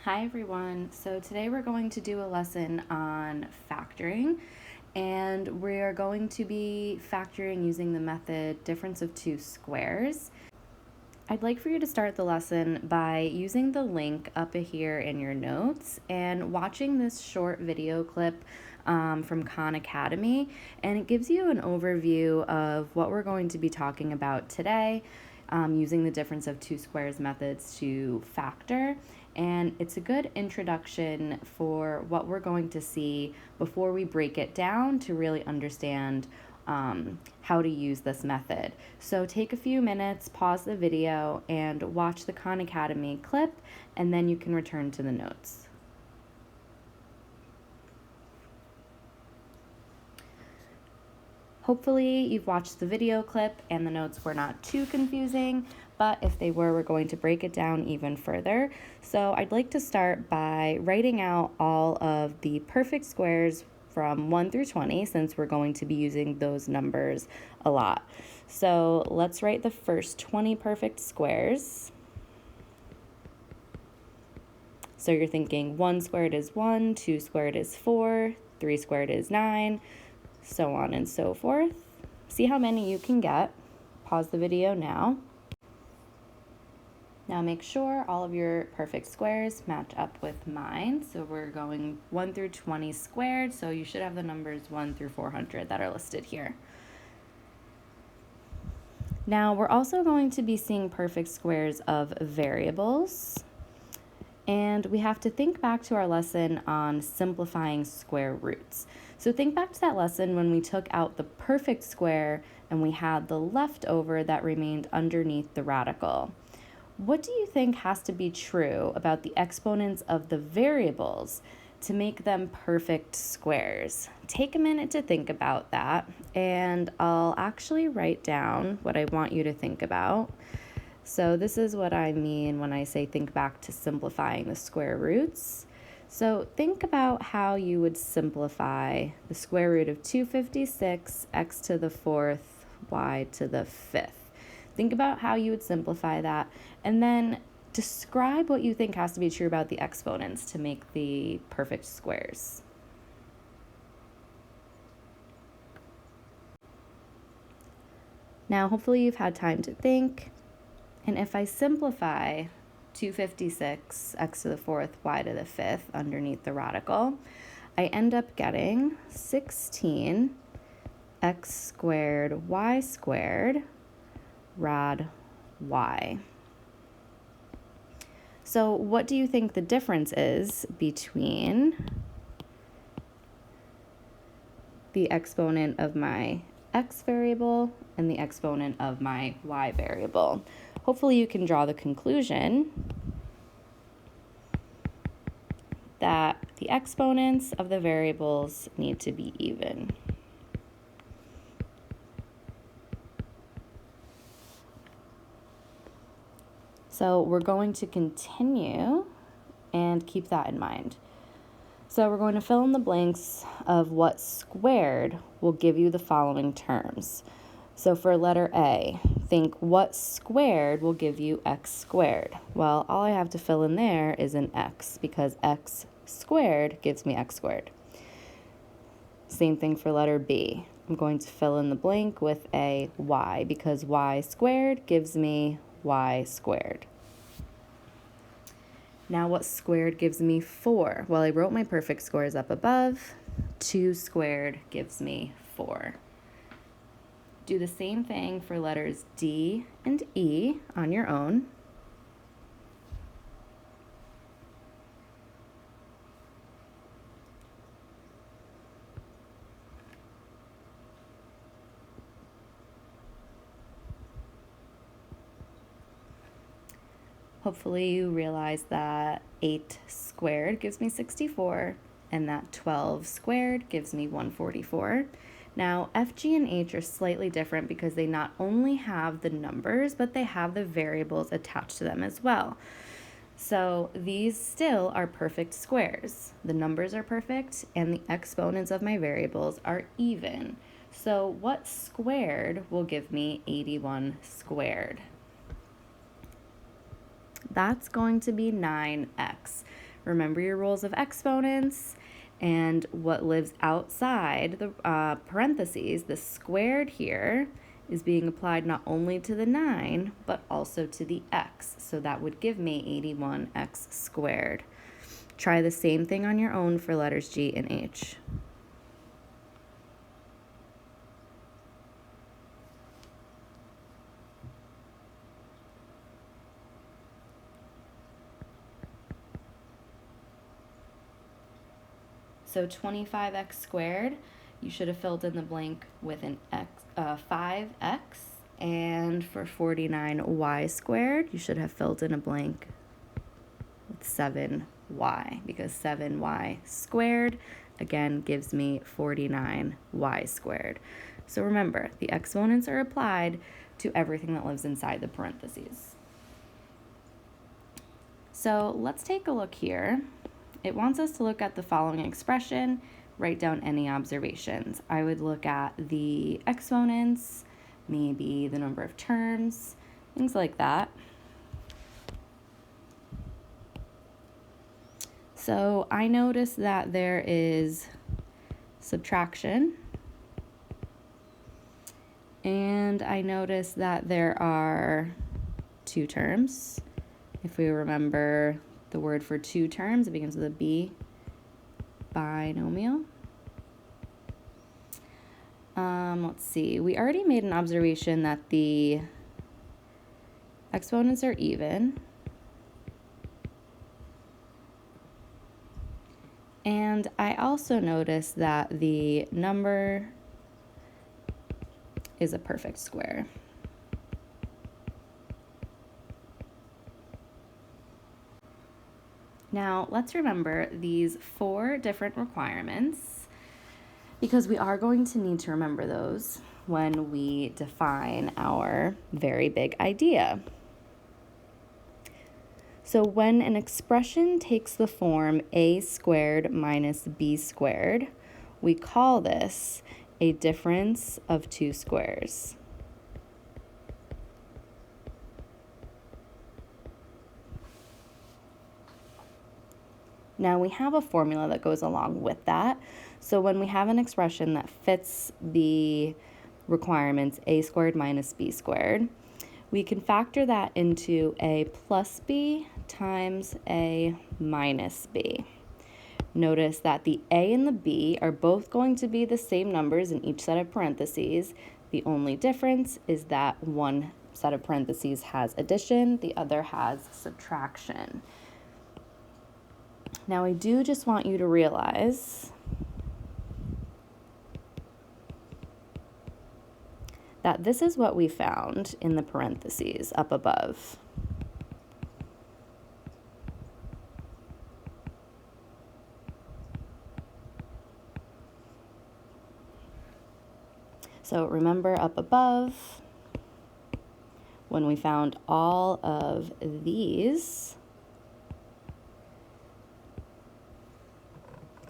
Hi everyone. So today we're going to do a lesson on factoring, and we are going to be factoring using the method difference of two squares. I'd like for you to start the lesson by using the link up here in your notes and watching this short video clip from Khan Academy, and it gives you an overview of what we're going to be talking about today using the difference of two squares methods to factor. And it's a good introduction for what we're going to see before we break it down to really understand how to use this method. So take a few minutes, pause the video, and watch the Khan Academy clip, and then you can return to the notes. Hopefully you've watched the video clip and the notes were not too confusing, but if they were, we're going to break it down even further. So I'd like to start by writing out all of the perfect squares from 1 through 20, since we're going to be using those numbers a lot. So let's write the first 20 perfect squares. So you're thinking 1 squared is 1, 2 squared is 4, 3 squared is 9, so on and so forth. See how many you can get. Pause the video now. Now make sure all of your perfect squares match up with mine. So we're going 1 through 20 squared, so you should have the numbers 1 through 400 that are listed here. Now we're also going to be seeing perfect squares of variables. And we have to think back to our lesson on simplifying square roots. So think back to that lesson when we took out the perfect square and we had the leftover that remained underneath the radical. What do you think has to be true about the exponents of the variables to make them perfect squares? Take a minute to think about that, and I'll actually write down what I want you to think about. So this is what I mean when I say think back to simplifying the square roots. So think about how you would simplify the square root of 256, x to the fourth, y to the fifth. Think about how you would simplify that, and then describe what you think has to be true about the exponents to make the perfect squares. Now, hopefully you've had time to think. And if I simplify 256, x to the fourth, y to the fifth underneath the radical, I end up getting 16 x squared y squared rad y. So what do you think the difference is between the exponent of my x variable and the exponent of my y variable? Hopefully you can draw the conclusion that the exponents of the variables need to be even. So we're going to continue and keep that in mind. So we're going to fill in the blanks of what squared will give you the following terms. So for letter A, think what squared will give you x squared? Well, all I have to fill in there is an x, because x squared gives me x squared. Same thing for letter B. I'm going to fill in the blank with a y, because y squared gives me y squared. Now what squared gives me 4? Well, I wrote my perfect squares up above. 2 squared gives me 4. Do the same thing for letters D and E on your own. Hopefully you realize that 8 squared gives me 64, and that 12 squared gives me 144. Now, F, G, and H are slightly different because they not only have the numbers, but they have the variables attached to them as well. So these still are perfect squares. The numbers are perfect, and the exponents of my variables are even. So what squared will give me 81 squared? That's going to be 9x. remember your rules of exponents, and what lives outside the parentheses, the squared here, is being applied not only to the 9, but also to the x. So that would give me 81x squared. Try the same thing on your own for letters G and H. So 25x squared, you should have filled in the blank with an 5x. And for 49y squared, you should have filled in a blank with 7y, because 7y squared, again, gives me 49y squared. So remember, the exponents are applied to everything that lives inside the parentheses. So let's take a look here. It wants us to look at the following expression, write down any observations. I would look at the exponents, maybe the number of terms, things like that. So I notice that there is subtraction, and I notice that there are 2 terms. If we remember the word for 2 terms, it begins with a B, binomial. Let's see, we already made an observation that the exponents are even. And I also noticed that the number is a perfect square. Now, let's remember these 4 different requirements, because we are going to need to remember those when we define our very big idea. So when an expression takes the form a squared minus b squared, we call this a difference of 2 squares. Now we have a formula that goes along with that. So when we have an expression that fits the requirements a squared minus b squared, we can factor that into a plus b times a minus b. Notice that the a and the b are both going to be the same numbers in each set of parentheses. The only difference is that one set of parentheses has addition, the other has subtraction. Now I do just want you to realize that this is what we found in the parentheses up above. So remember up above, when we found all of these,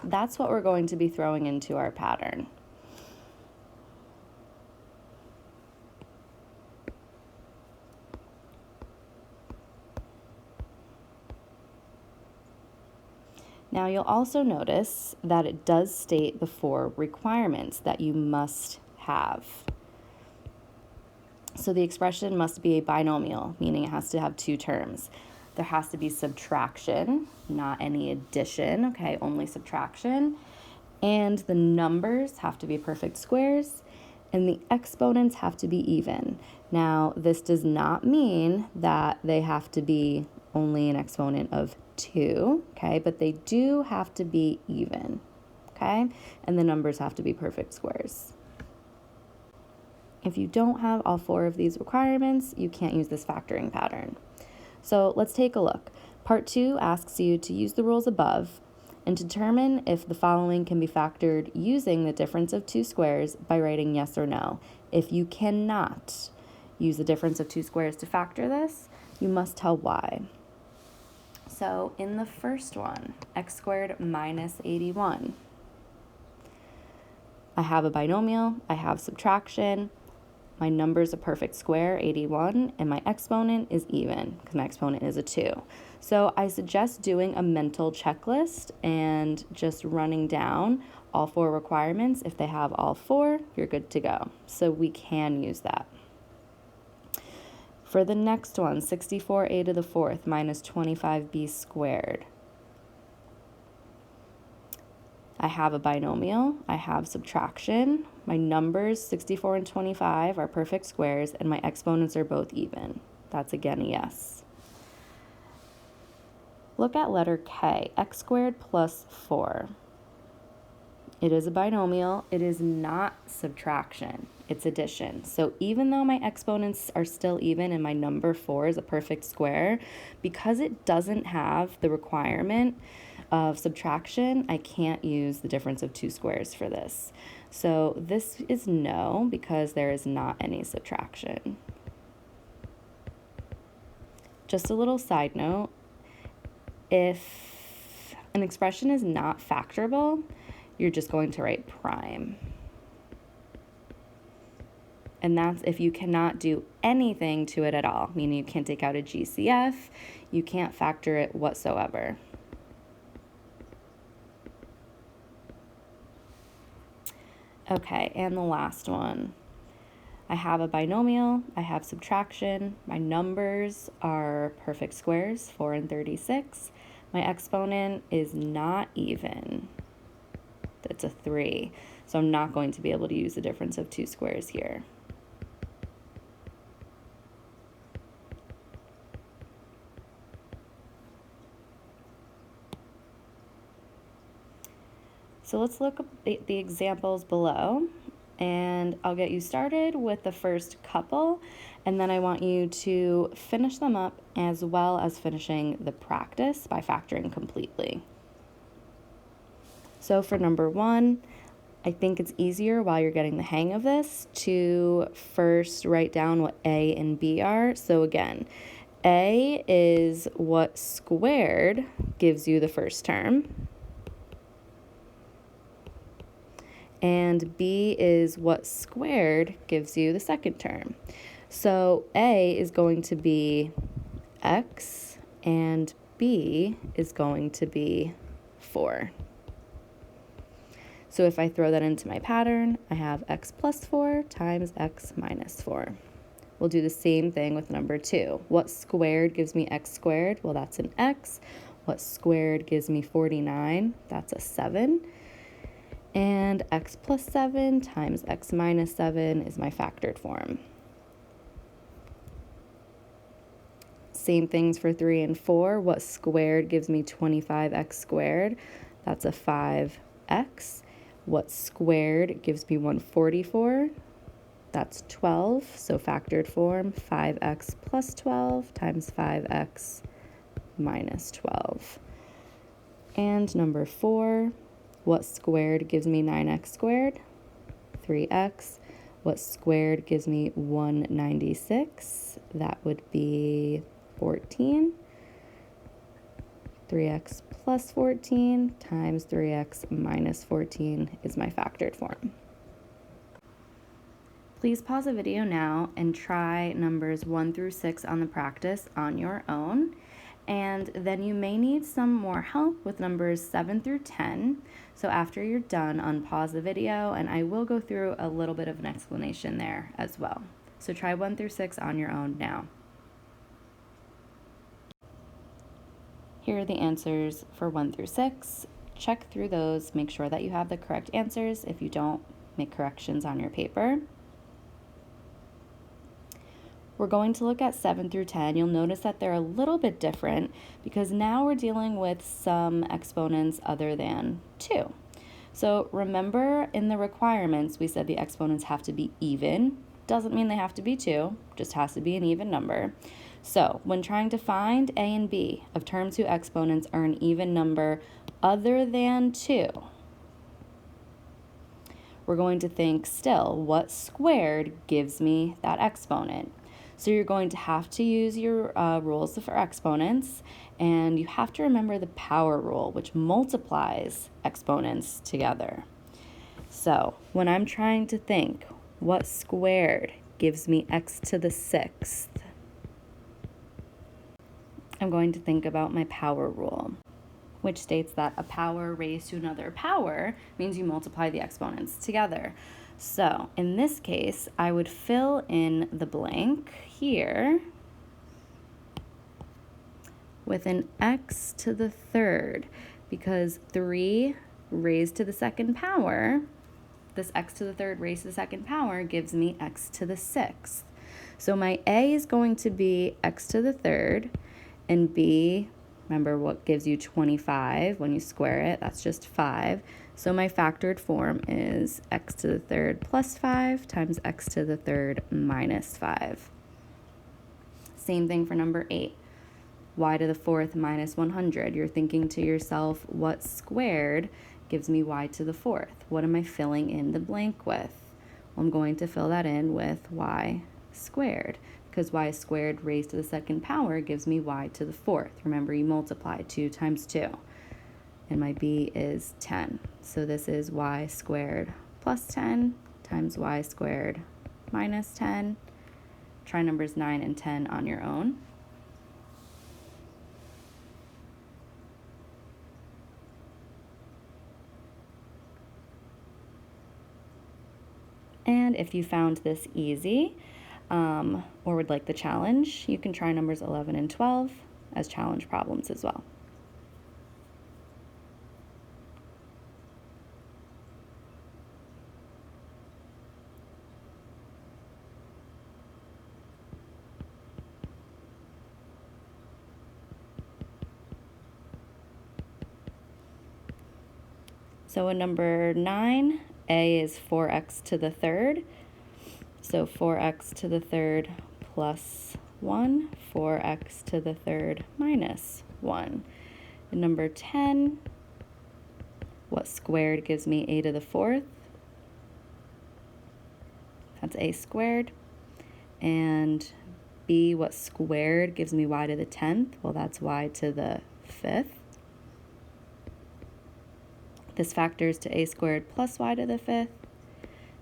that's what we're going to be throwing into our pattern. Now you'll also notice that it does state the 4 requirements that you must have. So the expression must be a binomial, meaning it has to have 2 terms. There has to be subtraction, not any addition, okay, only subtraction. And the numbers have to be perfect squares, and the exponents have to be even. Now, this does not mean that they have to be only an exponent of 2, okay, but they do have to be even, okay, and the numbers have to be perfect squares. If you don't have all 4 of these requirements, you can't use this factoring pattern. So let's take a look. Part 2 asks you to use the rules above and determine if the following can be factored using the difference of 2 squares by writing yes or no. If you cannot use the difference of 2 squares to factor this, you must tell why. So in the first one, x squared minus 81, I have a binomial, I have subtraction, my number is a perfect square, 81, and my exponent is even, because my exponent is a 2. So I suggest doing a mental checklist and just running down all 4 requirements. If they have all 4, you're good to go. So we can use that. For the next one, 64a to the 4th minus 25b squared. I have a binomial, I have subtraction, my numbers 64 and 25 are perfect squares, and my exponents are both even. That's again a yes. Look at letter K, x squared plus 4. It is a binomial, it is not subtraction, it's addition. So even though my exponents are still even and my number 4 is a perfect square, because it doesn't have the requirement of subtraction, I can't use the difference of 2 squares for this. So this is no, because there is not any subtraction. Just a little side note, if an expression is not factorable, you're just going to write prime. And that's if you cannot do anything to it at all, meaning you can't take out a GCF, you can't factor it whatsoever. Okay, and the last one. I have a binomial, I have subtraction, my numbers are perfect squares, 4 and 36. My exponent is not even. It's a 3, so I'm not going to be able to use the difference of 2 squares here. So let's look at the examples below, and I'll get you started with the first couple, and then I want you to finish them up as well as finishing the practice by factoring completely. So for number 1, I think it's easier while you're getting the hang of this to first write down what A and B are. So again, A is what squared gives you the first term, and B is what squared gives you the second term. So A is going to be x, and B is going to be 4. So if I throw that into my pattern, I have x plus 4 times x minus 4. We'll do the same thing with number 2. What squared gives me x squared? Well, that's an x. What squared gives me 49? That's a 7. And x plus 7 times x minus 7 is my factored form. Same things for 3 and 4. What squared gives me 25x squared? That's a 5x. What squared gives me 144? That's 12. So factored form, 5x plus 12 times 5x minus 12. And number 4. What squared gives me 9x squared? 3x. What squared gives me 196? That would be 14. 3x plus 14 times 3x minus 14 is my factored form. Please pause the video now and try numbers 1 through 6 on the practice on your own. And then you may need some more help with numbers 7 through 10. So after you're done, unpause the video and I will go through a little bit of an explanation there as well. So try 1 through 6 on your own now. Here are the answers for 1 through 6. Check through those, make sure that you have the correct answers. If you don't, make corrections on your paper. We're going to look at 7 through 10. You'll notice that they're a little bit different because now we're dealing with some exponents other than 2. So remember in the requirements, we said the exponents have to be even. Doesn't mean they have to be 2, just has to be an even number. So when trying to find A and B of terms whose exponents are an even number other than 2, we're going to think still, what squared gives me that exponent? So you're going to have to use your rules for exponents, and you have to remember the power rule, which multiplies exponents together. So when I'm trying to think what squared gives me x to the 6th, I'm going to think about my power rule, which states that a power raised to another power means you multiply the exponents together. So in this case, I would fill in the blank here with an x to the third, because 3 raised to the second power, this x to the third raised to the second power gives me x to the sixth. So my a is going to be x to the third, and b, remember what gives you 25 when you square it, that's just 5. So my factored form is x to the third plus 5 times x to the third minus 5. Same thing for number 8. Y to the fourth minus 100. You're thinking to yourself, what squared gives me y to the fourth? What am I filling in the blank with? Well, I'm going to fill that in with y squared, because y squared raised to the second power gives me y to the fourth. Remember, you multiply 2 times 2. And my b is 10. So this is y squared plus 10 times y squared minus 10. Try numbers 9 and 10 on your own. And if you found this easy or would like the challenge, you can try numbers 11 and 12 as challenge problems as well. So in number 9, a is 4x to the third. So 4x to the third plus 1, 4x to the third minus 1. In number 10, what squared gives me a to the fourth? That's a squared. And b, what squared gives me y to the 10th? Well, that's y to the 5th. This factors to a squared plus y to the 5th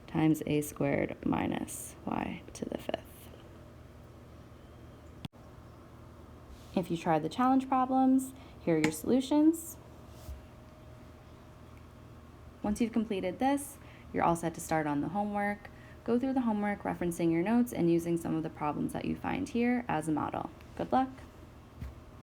times a squared minus y to the 5th. If you tried the challenge problems, here are your solutions. Once you've completed this, you're all set to start on the homework. Go through the homework referencing your notes and using some of the problems that you find here as a model. Good luck.